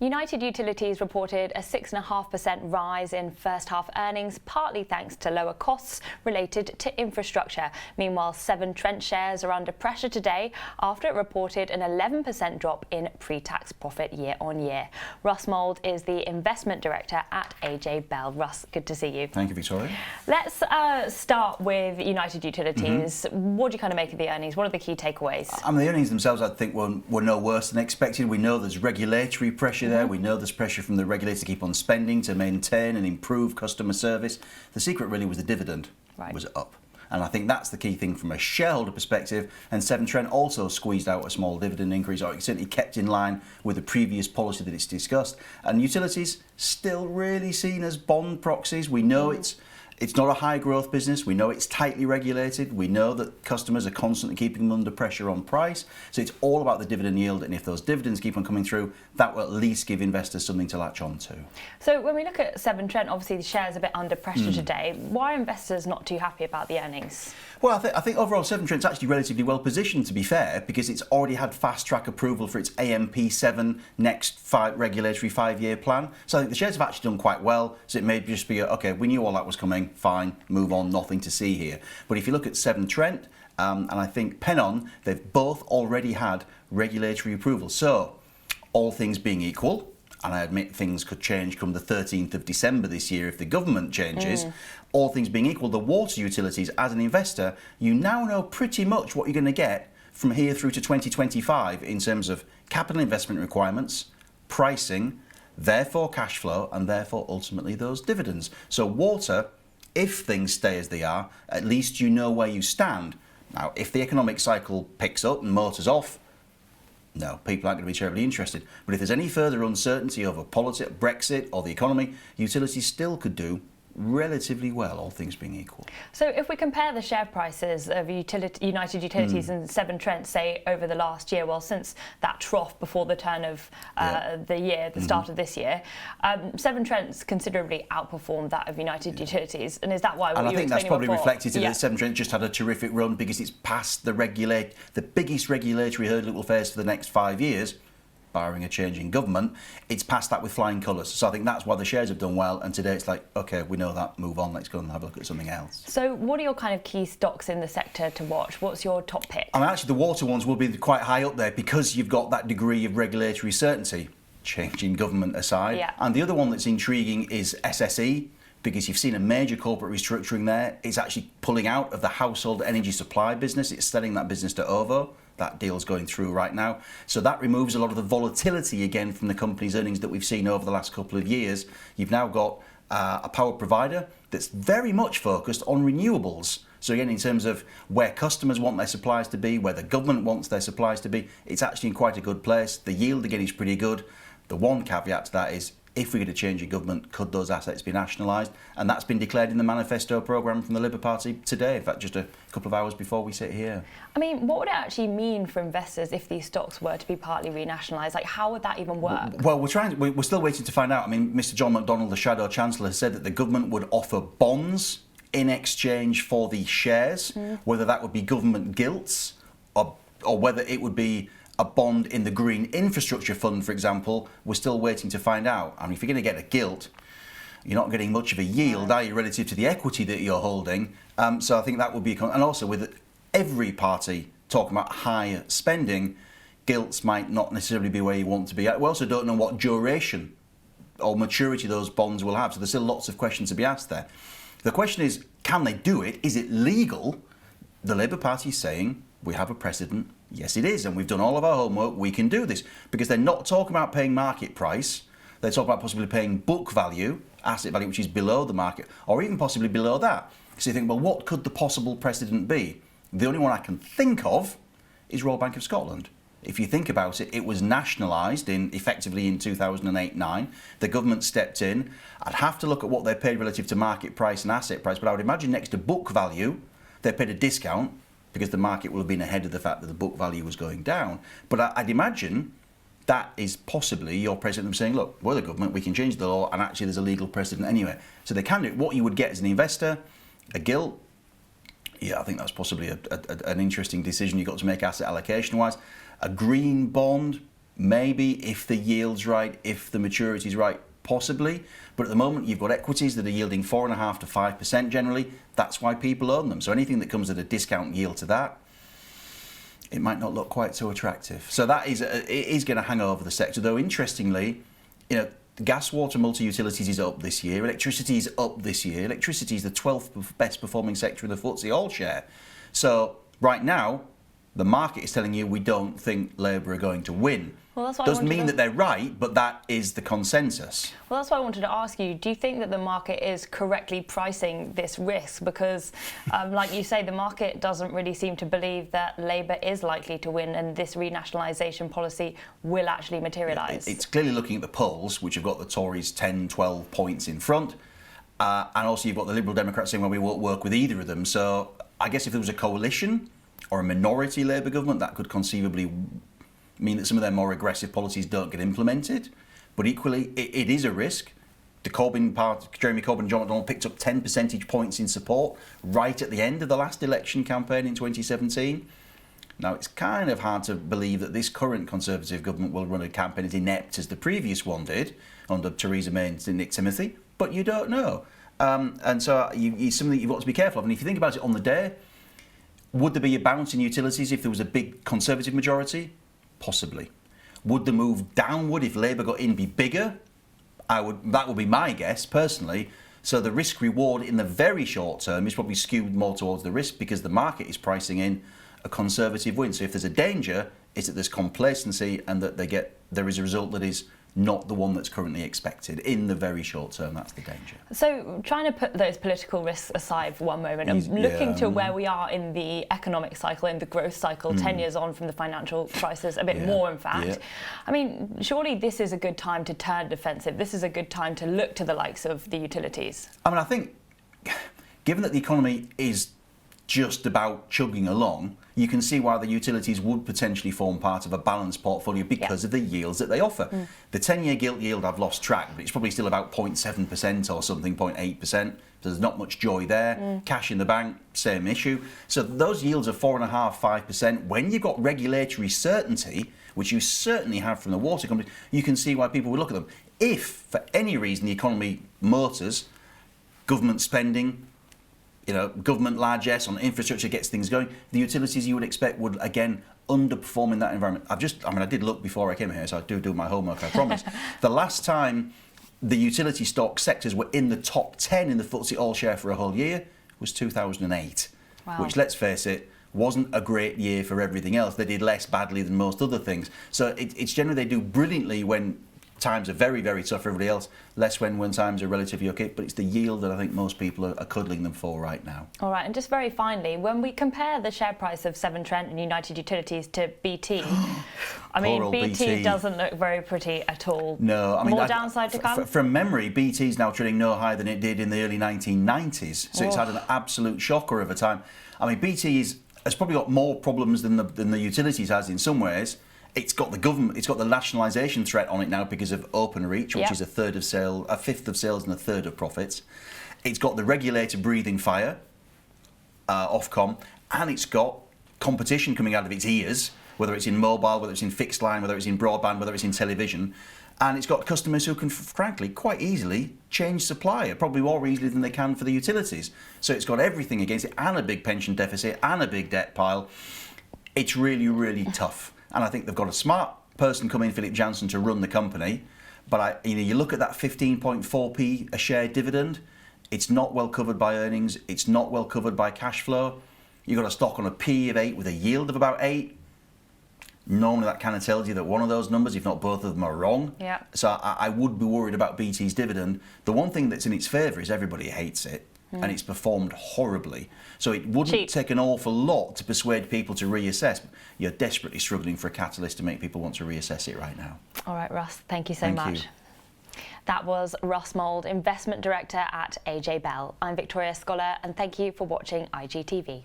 United Utilities reported a 6.5% rise in first half earnings, partly thanks to lower costs related to infrastructure. Meanwhile, Severn Trent shares are under pressure today after it reported an 11% drop in pre-tax profit year on year. Russ Mould is the investment director at AJ Bell. Russ, good to see you. Thank you, Victoria. Let's start with United Utilities. What do you kind of make of the earnings? What are the key takeaways? I mean, the earnings themselves, I think, were no worse than expected. We know there's regulatory pressure there. We know there's pressure from the regulator to keep on spending to maintain and improve customer service. The secret really was the dividend was up. And I think that's the key thing from a shareholder perspective. And Severn Trent also squeezed out a small dividend increase, or it certainly kept in line with the previous policy that it's discussed. And utilities still really seen as bond proxies. We know it's not a high growth business. We know it's tightly regulated. We know that customers are constantly keeping them under pressure on price. So it's all about the dividend yield. And if those dividends keep on coming through, that will at least give investors something to latch on to. So when we look at Severn Trent, obviously the share's a bit under pressure today. Why are investors not too happy about the earnings? Well, I think overall Severn Trent's actually relatively well positioned, to be fair, because it's already had fast track approval for its AMP7 next regulatory 5-year plan. So I think the shares have actually done quite well. So it may just be, okay, we knew all that was coming, fine, move on, nothing to see here. But if you look at Severn Trent and I think Pennon, they've both already had regulatory approval. So all things being equal, and I admit things could change come the 13th of December this year if the government changes, all things being equal, the water utilities, as an investor, you now know pretty much what you're going to get from here through to 2025 in terms of capital investment requirements, pricing, therefore cash flow, and therefore ultimately those dividends. So water, if things stay as they are, at least you know where you stand. Now, if the economic cycle picks up and motors off, no, people aren't going to be terribly interested. But if there's any further uncertainty over politics, Brexit or the economy, utilities still could do relatively well, all things being equal. So if we compare the share prices of United Utilities and Severn Trent, say, over the last year, well, since that trough before the turn of the year, the start of this year, Severn Trent's considerably outperformed that of United Utilities. And is that why And I think that's probably before? reflected in that Severn Trent just had a terrific run because it's passed the biggest regulatory hurdle it will face for the next 5 years, barring a change in government. It's passed that with flying colours. So I think that's why the shares have done well. And today it's like, OK, we know that, move on, let's go and have a look at something else. So what are your kind of key stocks in the sector to watch? What's your top pick? I mean, actually, the water ones will be quite high up there because you've got that degree of regulatory certainty, change in government aside. And the other one that's intriguing is SSE, because you've seen a major corporate restructuring there. It's actually pulling out of the household energy supply business. It's selling that business to OVO. That deal's going through right now. So that removes a lot of the volatility again from the company's earnings that we've seen over the last couple of years. You've now got a power provider that's very much focused on renewables. So again, in terms of where customers want their supplies to be, where the government wants their supplies to be, it's actually in quite a good place. The yield again is pretty good. The one caveat to that is, if we get a change in government, could those assets be nationalised? And that's been declared in the manifesto programme from the Labour Party today, in fact, just a couple of hours before we sit here. I mean, what would it actually mean for investors if these stocks were to be partly re-nationalised? Like, how would that even work? Well, we're still waiting to find out. I mean, Mr John McDonnell, the Shadow Chancellor, has said that the government would offer bonds in exchange for the shares, whether that would be government gilts or whether it would be a bond in the Green Infrastructure Fund, for example. We're still waiting to find out. I mean, if you're going to get a gilt, you're not getting much of a yield, are you, relative to the equity that you're holding? So I think that would be... And also, with every party talking about higher spending, gilts might not necessarily be where you want to be. We also don't know what duration or maturity those bonds will have, so there's still lots of questions to be asked there. The question is, can they do it? Is it legal? The Labour Party is saying, we have a precedent. Yes, it is, and we've done all of our homework. We can do this because they're not talking about paying market price. They're talking about possibly paying book value, asset value, which is below the market, or even possibly below that. So you think, well, what could the possible precedent be? The only one I can think of is Royal Bank of Scotland. If you think about it, it was nationalised effectively in 2008-9. The government stepped in. I'd have to look at what they paid relative to market price and asset price, but I would imagine next to book value, they paid a discount, because the market will have been ahead of the fact that the book value was going down. But I'd imagine that is possibly your president saying, look, we're the government, we can change the law, and actually there's a legal precedent anyway. So they can do it. What you would get as an investor, a gilt, yeah, I think that's possibly an interesting decision you've got to make asset allocation-wise. A green bond, Maybe if the yield's right, if the maturity's right, possibly. But at the moment, you've got equities that are yielding 4.5% to 5% generally. That's why people own them. So anything that comes at a discount yield to that, it might not look quite so attractive. So that is it is going to hang over the sector. Though interestingly, you know, gas, water, multi-utilities is up this year. Electricity is up this year. Electricity is the 12th best performing sector in the FTSE All-Share. So right now, the market is telling you we don't think Labour are going to win. Well, that's what doesn't mean that they're right, but that is the consensus. Well, that's why I wanted to ask you, do you think that the market is correctly pricing this risk? Because, like you say, the market doesn't really seem to believe that Labour is likely to win and this renationalisation policy will actually materialise. It's clearly looking at the polls, which have got the Tories 10, 12 points in front. And also you've got the Liberal Democrats saying, well, we won't work with either of them. So I guess if there was a coalition or a minority Labour government, that could conceivably mean that some of their more aggressive policies don't get implemented. But equally, it is a risk. The Corbyn party, Jeremy Corbyn and John McDonnell picked up 10 percentage points in support right at the end of the last election campaign in 2017. Now, it's kind of hard to believe that this current Conservative government will run a campaign as inept as the previous one did under Theresa May and Nick Timothy, but you don't know. And so it's something that you've got to be careful of. And if you think about it on the day, would there be a bounce in utilities if there was a big Conservative majority? Possibly. Would the move downward if Labour got in be bigger? That would be my guess personally. So the risk reward in the very short term is probably skewed more towards the risk because the market is pricing in a Conservative win. So if there's a danger, it's that there's complacency and that there is a result that is not the one that's currently expected in the very short term. That's the danger. So trying to put those political risks aside for one moment and looking to where we are in the economic cycle, in the growth cycle, 10 years on from the financial crisis, a bit more in fact. I mean, surely this is a good time to turn defensive. This is a good time to look to the likes of the utilities. I mean, I think given that the economy is just about chugging along, you can see why the utilities would potentially form part of a balanced portfolio because of the yields that they offer. The 10-year gilt yield, I've lost track, but it's probably still about 0.7% or something, 0.8%. There's not much joy there. Cash in the bank, same issue. So those yields are 4.5%, 5%. When you've got regulatory certainty, which you certainly have from the water companies, you can see why people would look at them. If, for any reason, the economy motors, government spending, government largesse on infrastructure gets things going, the utilities you would expect would, again, underperform in that environment. I did look before I came here, so I do my homework, I promise. The last time the utility stock sectors were in the top 10 in the FTSE All-Share for a whole year was 2008, which, let's face it, wasn't a great year for everything else. They did less badly than most other things. So it's generally they do brilliantly when times are very, very tough for everybody else, less when times are relatively okay, but it's the yield that I think most people are cuddling them for right now. All right, and just very finally, when we compare the share price of Severn, Trent and United Utilities to BT, I mean, BT doesn't look very pretty at all. No, I mean... More downside to come? From memory, BT's now trading no higher than it did in the early 1990s, so it's had an absolute shocker of a time. I mean, BT has probably got more problems than the utilities has in some ways. It's got the government. It's got the nationalisation threat on it now because of Openreach, which is a fifth of sales and a third of profits. It's got the regulator breathing fire, Ofcom, and it's got competition coming out of its ears, whether it's in mobile, whether it's in fixed line, whether it's in broadband, whether it's in television. And it's got customers who can, frankly, quite easily change supplier, probably more easily than they can for the utilities. So it's got everything against it, and a big pension deficit, and a big debt pile. It's really, really tough. And I think they've got a smart person come in, Philip Jansen, to run the company. But you look at that 15.4p a share dividend, it's not well covered by earnings, it's not well covered by cash flow. You've got a stock on a P of 8 with a yield of about 8. Normally that kind of tells you that one of those numbers, if not both of them, are wrong. So I would be worried about BT's dividend. The one thing that's in its favour is everybody hates it. And it's performed horribly. So it wouldn't take an awful lot to persuade people to reassess. You're desperately struggling for a catalyst to make people want to reassess it right now. All right, Russ, thank you so much. That was Russ Mould, Investment Director at AJ Bell. I'm Victoria Scholar, and thank you for watching IGTV.